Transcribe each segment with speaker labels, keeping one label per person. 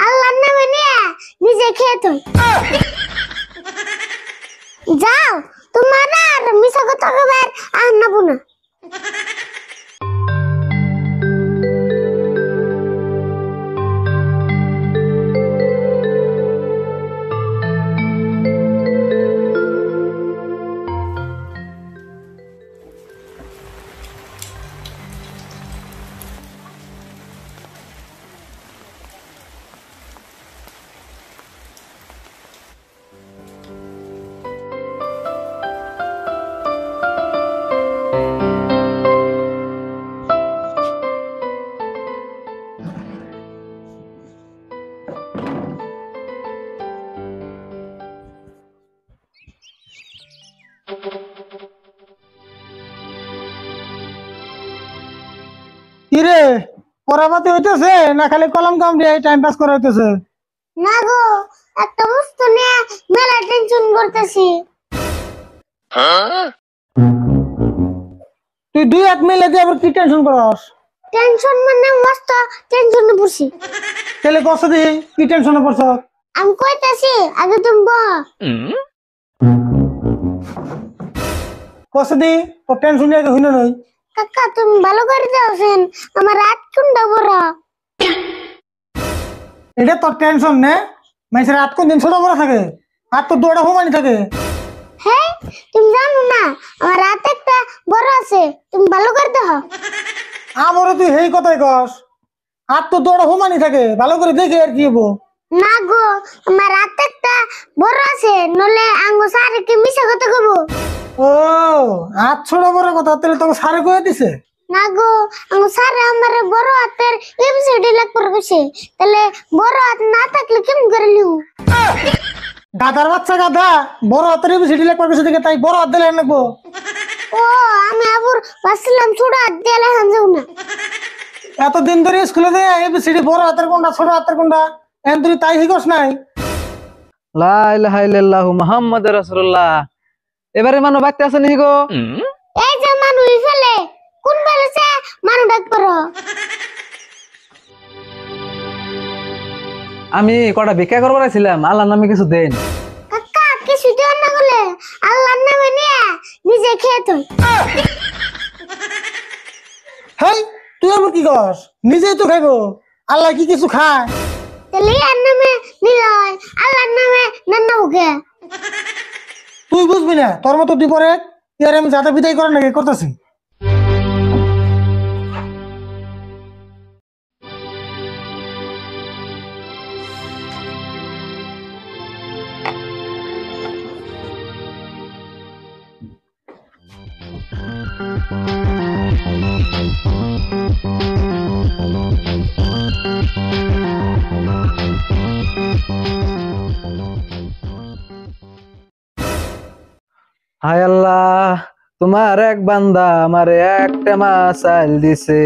Speaker 1: আল্লাহর নামে নিয়ে নিজে খেয়ে তুই যাও, তোমার আর মিছা কথা কবার আর নাবো না।
Speaker 2: কিরে পড়াপাতি হইতেছে না খালি কলম কাম দিয়ে টাইম পাস করা হইতেছে?
Speaker 1: না গো, একটা বস্তু নিয়ে মেলা টেনশন করতেছি।
Speaker 2: তুই দুই হাত মিলে দিয়ে আবার কি টেনশন করস?
Speaker 1: টেনশন মানে মস্ত টেনশনে পড়ছি।
Speaker 2: তাহলে কষ্ট দি কি টেনশনে পড়ছ?
Speaker 1: আমি কইতাছি, আগে তুমি বহ।
Speaker 2: কষ্ট দি তোর টেনশন নিয়ে হইল নই।
Speaker 1: কাকা তুমি ভালো করে যাওছেন, আমার রাত কোনটা বড়।
Speaker 2: এটা তোর টেনশন নে? মানুষের রাত কোন দিন ছোট বড় থাকে, আর তোর দৌড়া হুমানি থাকে।
Speaker 1: হ্যাঁ, তুমি জানো না আমার রাত একটা বড় আছে, তুমি ভালো করে দেখো।
Speaker 2: আমারও তুই সেই কথাই কস, আর তোর দৌড়া হুমানি থাকে, ভালো করে দেখে আর কি হবো।
Speaker 1: না গো, আমার রাত একটা বড় আছে, নলে আঙ্গো সারে কি মিছা কথা কব।
Speaker 2: ও হাত ছোট বড় কথা তাহলে তোকে সারে কয়ে দিছে?
Speaker 1: না গো, আঙ্গো সারে আমারে বড় হাতের এবিসিডি লেখ করে গেছে, তাহলে বড় হাত না থাকলে কেমন করে লিউ?
Speaker 2: গাধার বাচ্চা গাধা, বড় হাতের এবিসিডি লেখবার কিছু দিকে তাই বড় হাত দিলে নেবো।
Speaker 1: ও আমি আবার ভাবছিলাম ছোট হাত দিয়ে লেখান যাও না।
Speaker 2: এতদিন ধরে স্কুলে দেয় এবিসিডি বড় হাতের কোনটা ছোট হাতের কোনটা, এখন তুই তাই শিখস নাই?
Speaker 3: লা ইলাহা ইল্লাল্লাহু মুহাম্মাদুর রাসূলুল্লাহ। এবারে মানু বাইতে আছে নি গো?
Speaker 1: এই যে মানু ফেলে কোন বেলেছে মানু ডাক করো।
Speaker 3: আমি কটা ভিক্ষা করবার আইছিলাম, আল্লাহর নামে কিছু দেন।
Speaker 1: কাকা কিছু দিও না বলে আল্লাহর নামে নিয়ে নিজে খেয়ে তুই।
Speaker 2: হেই তুই আবার কি কস? নিজেই তো খাইবো, আল্লাহ কি কিছু খায়?
Speaker 1: তাহলে ইয়ার নামে নিলে হয়, আল্লাহর নামে নান্না মুখে।
Speaker 2: তুই বুঝবি না, তোর মতো তুই পরে ইয়ার আমি যাতা বিদায় করার নাকি করতেছি।
Speaker 3: হায় আল্লাহ, তোমার এক বান্দা আমারে একটা মাছ চাল দিছে,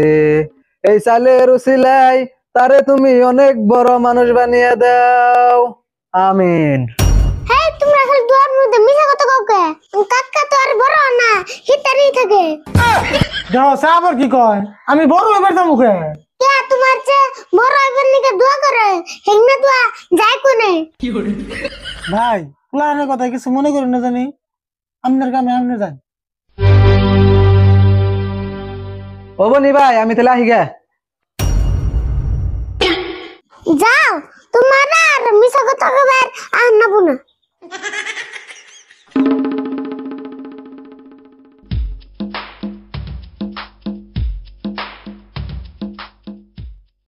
Speaker 3: এই চালের উসিলাই তারে তুমি অনেক বড় মানুষ বানিয়ে দাও, আমিন।
Speaker 1: হেই তোমরা খালি দুয়ার মধ্যে মিছা কথা কাউকে, কাকা তো আর বড় না, হিতারি থাকে।
Speaker 2: যাও সে আবার কি কয়? আমি বড় এবার তো মুখে
Speaker 1: কে তোমার চেয়ে বড় হইবার নিকে দোয়া করে, হেংনা দোয়া যায় কোনে।
Speaker 2: ভাই প্লানের কথা কিছু মনে করেন না জানি, আপনার কামে আপনি যান।
Speaker 3: ও বনি ভাই, আমি তাহলে আহি গে।
Speaker 1: যাও, তোমার আর মিছা কথা কবার আর নাবো না।